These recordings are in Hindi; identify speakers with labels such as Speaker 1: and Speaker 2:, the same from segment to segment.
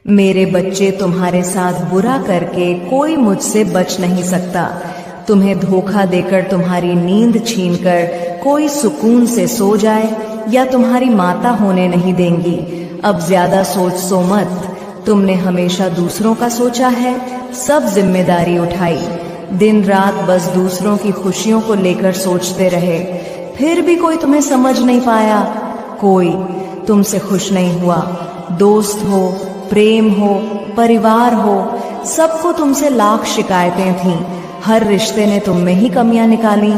Speaker 1: मेरे बच्चे, तुम्हारे साथ बुरा करके कोई मुझसे बच नहीं सकता। तुम्हें धोखा देकर, तुम्हारी नींद छीनकर कोई सुकून से सो जाए या तुम्हारी माता होने नहीं देंगी। अब ज्यादा सोच मत। तुमने हमेशा दूसरों का सोचा है, सब जिम्मेदारी उठाई, दिन रात बस दूसरों की खुशियों को लेकर सोचते रहे, फिर भी कोई तुम्हें समझ नहीं पाया, कोई तुमसे खुश नहीं हुआ। दोस्त हो, प्रेम हो, परिवार हो, सबको तुमसे लाख शिकायतें थीं। हर रिश्ते ने तुम में ही कमियां निकाली।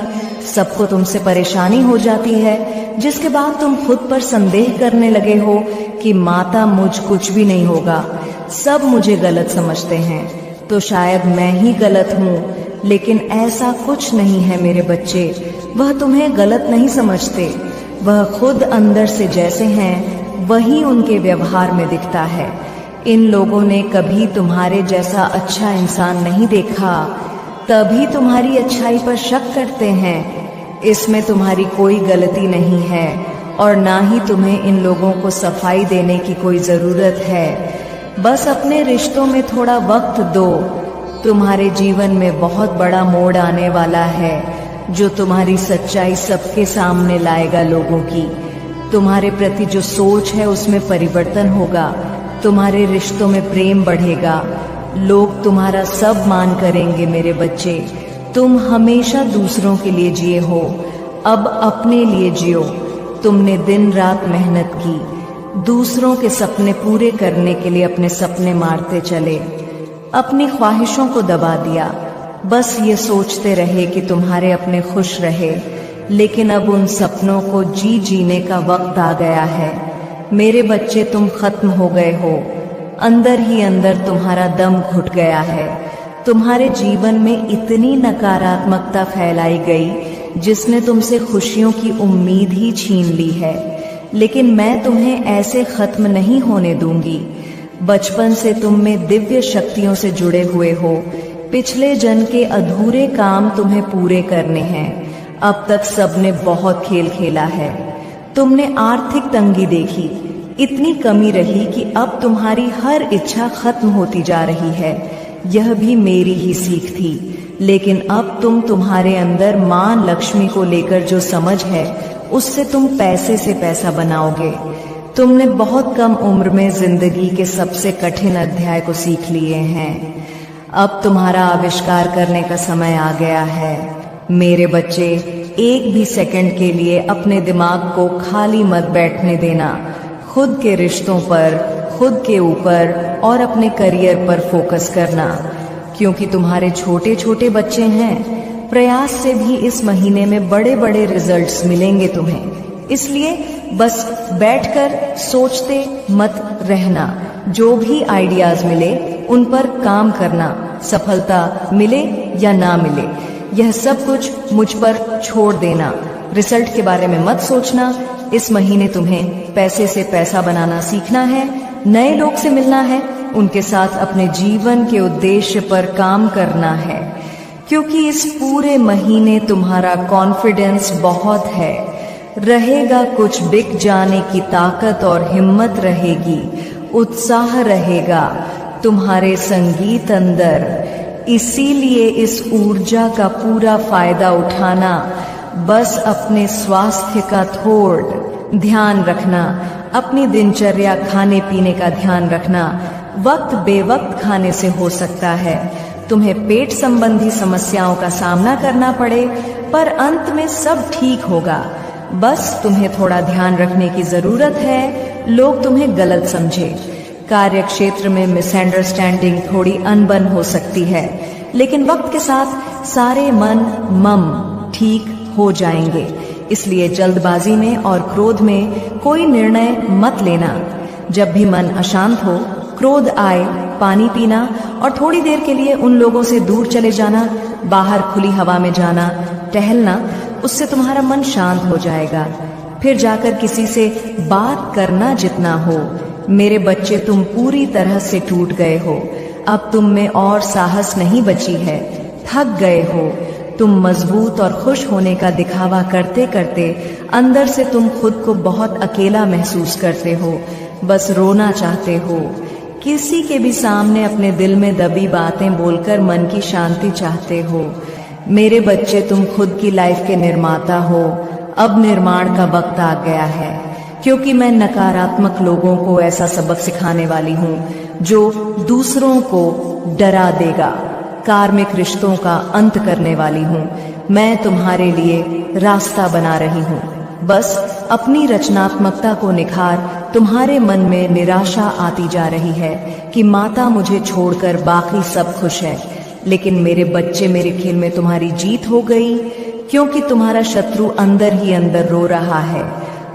Speaker 1: सबको तुमसे परेशानी हो जाती है, जिसके बाद तुम खुद पर संदेह करने लगे हो कि माता मुझ कुछ भी नहीं होगा, सब मुझे गलत समझते हैं, तो शायद मैं ही गलत हूँ। लेकिन ऐसा कुछ नहीं है मेरे बच्चे, वह तुम्हें गलत नहीं समझते। वह खुद अंदर से जैसे हैं वही उनके व्यवहार में दिखता है। इन लोगों ने कभी तुम्हारे जैसा अच्छा इंसान नहीं देखा, तभी तुम्हारी अच्छाई पर शक करते हैं। इसमें तुम्हारी कोई गलती नहीं है और ना ही तुम्हें इन लोगों को सफाई देने की कोई जरूरत है। बस अपने रिश्तों में थोड़ा वक्त दो। तुम्हारे जीवन में बहुत बड़ा मोड़ आने वाला है, जो तुम्हारी सच्चाई सबके सामने लाएगा। लोगों की तुम्हारे प्रति जो सोच है उसमें परिवर्तन होगा। तुम्हारे रिश्तों में प्रेम बढ़ेगा। लोग तुम्हारा सब मान करेंगे मेरे बच्चे। तुम हमेशा दूसरों के लिए जिए हो, अब अपने लिए जियो। तुमने दिन रात मेहनत की, दूसरों के सपने पूरे करने के लिए अपने सपने मारते चले, अपनी ख्वाहिशों को दबा दिया। बस ये सोचते रहे कि तुम्हारे अपने खुश रहे, लेकिन अब उन सपनों को जीने का वक्त आ गया है। मेरे बच्चे, तुम खत्म हो गए हो। अंदर ही अंदर तुम्हारा दम घुट गया है। तुम्हारे जीवन में इतनी नकारात्मकता फैलाई गई जिसने तुमसे खुशियों की उम्मीद ही छीन ली है। लेकिन मैं तुम्हें ऐसे खत्म नहीं होने दूंगी। बचपन से तुम में दिव्य शक्तियों से जुड़े हुए हो। पिछले जन्म के अधूरे काम तुम्हें पूरे करने हैं। अब तक सबने बहुत खेल खेला है। तुमने आर्थिक तंगी देखी, इतनी कमी रही कि अब तुम्हारी हर इच्छा खत्म होती जा रही है। यह भी मेरी ही सीख थी। लेकिन अब तुम्हारे अंदर मां लक्ष्मी को लेकर जो समझ है, उससे तुम पैसे से पैसा बनाओगे। तुमने बहुत कम उम्र में जिंदगी के सबसे कठिन अध्याय को सीख लिए हैं। अब तुम्हारा आविष्कार करने का समय आ गया है। मेरे बच्चे, एक भी सेकंड के लिए अपने दिमाग को खाली मत बैठने देना। खुद के रिश्तों पर, खुद के ऊपर और अपने करियर पर फोकस करना, क्योंकि तुम्हारे छोटे छोटे बच्चे हैं। प्रयास से भी इस महीने में बड़े बड़े रिजल्ट्स मिलेंगे तुम्हें। इसलिए बस बैठकर सोचते मत रहना। जो भी आइडियाज मिले उन पर काम करना। सफलता मिले या ना मिले, यह सब कुछ मुझ पर छोड़ देना। रिजल्ट के बारे में मत सोचना। इस महीने तुम्हें पैसे से पैसा बनाना सीखना है, नए लोग से मिलना है, उनके साथ अपने जीवन के उद्देश्य पर काम करना है, क्योंकि इस पूरे महीने तुम्हारा कॉन्फिडेंस बहुत है। रहेगा कुछ, बिक जाने की ताकत और हिम्मत रहेगी, उत्साह रहेगा तुम्हारे संगीत अंदर। इसीलिए इस ऊर्जा का पूरा फायदा उठाना। बस अपने स्वास्थ्य का थोड़ा ध्यान रखना, अपनी दिनचर्या, खाने पीने का ध्यान रखना। वक्त बेवक्त खाने से हो सकता है तुम्हें पेट संबंधी समस्याओं का सामना करना पड़े, पर अंत में सब ठीक होगा। बस तुम्हें थोड़ा ध्यान रखने की जरूरत है, लोग तुम्हें गलत समझे। कार्य क्षेत्र में मिसअंडरस्टैंडिंग, थोड़ी अनबन हो सकती है, लेकिन वक्त के साथ सारे मम ठीक हो जाएंगे। इसलिए जल्दबाजी में और क्रोध में कोई निर्णय मत लेना। जब भी मन अशांत हो, क्रोध आए, पानी पीना और थोड़ी देर के लिए उन लोगों से दूर चले जाना, बाहर खुली हवा में जाना, टहलना, उससे तुम्हारा मन शांत हो जाएगा। फिर जाकर किसी से बात करना जितना हो। मेरे बच्चे, तुम पूरी तरह से टूट गए हो। अब तुम में और साहस नहीं बची है, थक गए हो। तुम मजबूत और खुश होने का दिखावा करते करते अंदर से तुम खुद को बहुत अकेला महसूस करते हो। बस रोना चाहते हो। किसी के भी सामने अपने दिल में दबी बातें बोलकर मन की शांति चाहते हो। मेरे बच्चे, तुम खुद की लाइफ के निर्माता हो। अब निर्माण का वक्त आ गया है, क्योंकि मैं नकारात्मक लोगों को ऐसा सबक सिखाने वाली हूँ जो दूसरों को डरा देगा। कार्मिक रिश्तों का अंत करने वाली हूँ। मैं तुम्हारे लिए रास्ता बना रही हूँ। बस अपनी रचनात्मकता को निखार। तुम्हारे मन में निराशा आती जा रही है कि माता मुझे छोड़कर बाकी सब खुश है, लेकिन मेरे बच्चे, मेरे खेल में तुम्हारी जीत हो गई, क्योंकि तुम्हारा शत्रु अंदर ही अंदर रो रहा है,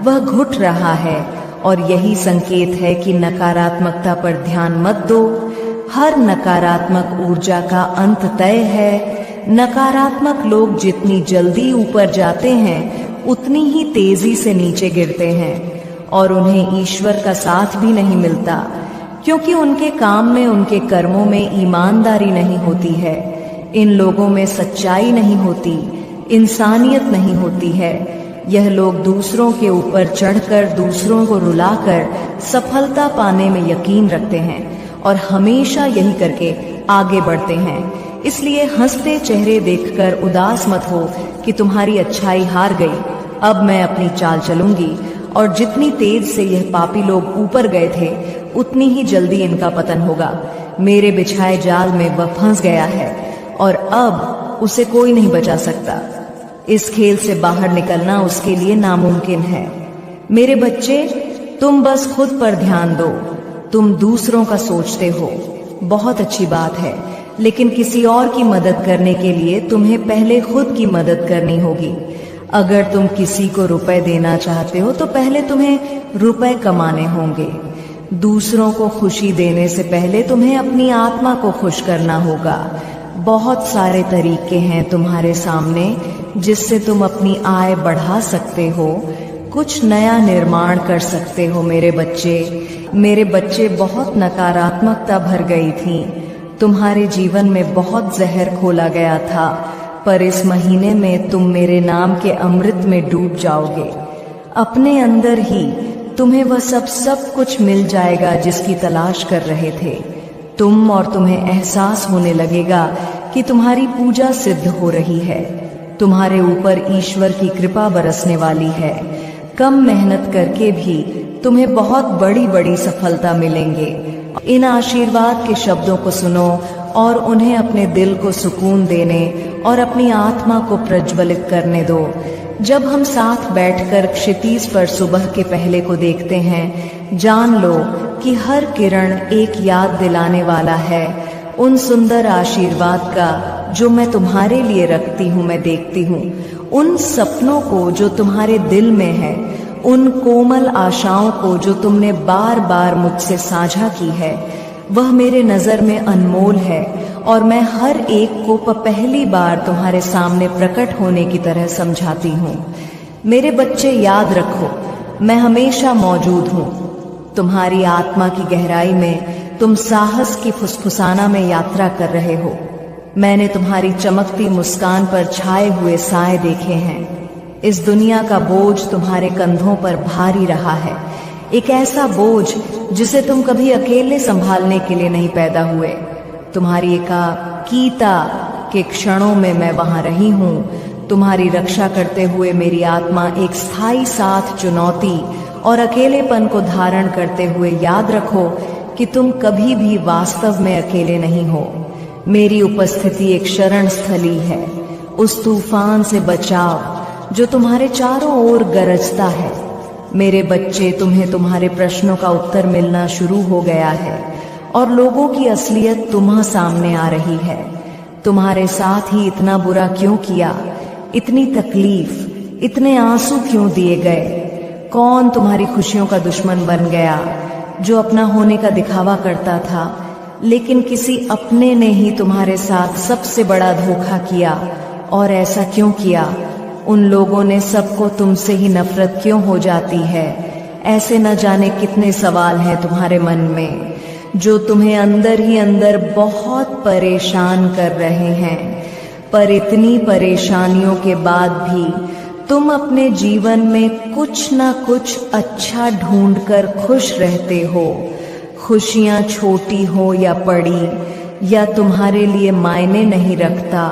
Speaker 1: वह घुट रहा है, और यही संकेत है कि नकारात्मकता पर ध्यान मत दो। हर नकारात्मक ऊर्जा का अंत तय है। नकारात्मक लोग जितनी जल्दी ऊपर जाते हैं उतनी ही तेजी से नीचे गिरते हैं, और उन्हें ईश्वर का साथ भी नहीं मिलता, क्योंकि उनके काम में, उनके कर्मों में ईमानदारी नहीं होती है। इन लोगों में सच्चाई नहीं होती, इंसानियत नहीं होती है। यह लोग दूसरों के ऊपर चढ़कर, दूसरों को रुलाकर सफलता पाने में यकीन रखते हैं, और हमेशा यही करके आगे बढ़ते हैं। इसलिए हंसते चेहरे देखकर उदास मत हो कि तुम्हारी अच्छाई हार गई। अब मैं अपनी चाल चलूंगी, और जितनी तेज से यह पापी लोग ऊपर गए थे उतनी ही जल्दी इनका पतन होगा। मेरे बिछाए जाल में वह फंस गया है, और अब उसे कोई नहीं बचा सकता। इस खेल से बाहर निकलना उसके लिए नामुमकिन है। मेरे बच्चे, तुम बस खुद पर ध्यान दो। तुम दूसरों का सोचते हो, बहुत अच्छी बात है, लेकिन किसी और की मदद करने के लिए तुम्हें पहले खुद की मदद करनी होगी। अगर तुम किसी को रुपए देना चाहते हो तो पहले तुम्हें रुपए कमाने होंगे। दूसरों को खुशी देने से पहले तुम्हें अपनी आत्मा को खुश करना होगा। बहुत सारे तरीके हैं तुम्हारे सामने जिससे तुम अपनी आय बढ़ा सकते हो, कुछ नया निर्माण कर सकते हो। मेरे बच्चे, बहुत नकारात्मकता भर गई थी। तुम्हारे जीवन में बहुत जहर खोला गया था, पर इस महीने में तुम मेरे नाम के अमृत में डूब जाओगे। अपने अंदर ही तुम्हें वह सब कुछ मिल जाएगा जिसकी तलाश कर रहे थे तुम, और तुम्हें एहसास होने लगेगा कि तुम्हारी पूजा सिद्ध हो रही है। तुम्हारे ऊपर ईश्वर की कृपा बरसने वाली है। कम मेहनत करके भी तुम्हें बहुत बड़ी बड़ी सफलता मिलेंगे। इन आशीर्वाद के शब्दों को सुनो और उन्हें अपने दिल को सुकून देने और अपनी आत्मा को प्रज्वलित करने दो। जब हम साथ बैठकर क्षितिज पर सुबह के पहले को देखते हैं, जान लो कि हर किरण एक याद दिलाने वाला है उन सुंदर आशीर्वाद का जो मैं तुम्हारे लिए रखती हूँ। मैं देखती हूँ उन सपनों को जो तुम्हारे दिल में है, उन कोमल आशाओं को जो तुमने बार बार मुझसे साझा की है। वह मेरे नजर में अनमोल है, और मैं हर एक को पहली बार तुम्हारे सामने प्रकट होने की तरह समझाती हूँ। मेरे बच्चे, याद रखो, मैं हमेशा मौजूद हूँ। तुम्हारी आत्मा की गहराई में तुम साहस की फुसफुसाना में यात्रा कर रहे हो। मैंने तुम्हारी चमकती मुस्कान पर छाए हुए साए देखे हैं। इस दुनिया का बोझ तुम्हारे कंधों पर भारी रहा है, एक ऐसा बोझ जिसे तुम कभी अकेले संभालने के लिए नहीं पैदा हुए। तुम्हारी एकाकीता के क्षणों में मैं वहां रही हूँ। तुम्हारी रक्षा करते हुए मेरी आत्मा एक स्थायी साथ चुनौती और अकेलेपन को धारण करते हुए याद रखो कि तुम कभी भी वास्तव में अकेले नहीं हो। मेरी उपस्थिति एक शरण स्थली है, उस तूफान से बचाव जो तुम्हारे चारों ओर गरजता है। मेरे बच्चे, तुम्हें तुम्हारे प्रश्नों का उत्तर मिलना शुरू हो गया है, और लोगों की असलियत तुम्हां सामने आ रही है। तुम्हारे साथ ही इतना बुरा क्यों किया, इतनी तकलीफ, इतने आंसू क्यों दिए गए? कौन तुम्हारी खुशियों का दुश्मन बन गया, जो अपना होने का दिखावा करता था, लेकिन किसी अपने ने ही तुम्हारे साथ सबसे बड़ा धोखा किया। और ऐसा क्यों किया? उन लोगों ने सबको तुमसे ही नफरत क्यों हो जाती है? ऐसे न जाने कितने सवाल हैं तुम्हारे मन में जो तुम्हें अंदर ही अंदर बहुत परेशान कर रहे हैं। पर इतनी परेशानियों के बाद भी तुम अपने जीवन में कुछ न कुछ अच्छा ढूंढकर खुश रहते हो। खुशियां छोटी हो या बड़ी या तुम्हारे लिए मायने नहीं रखता।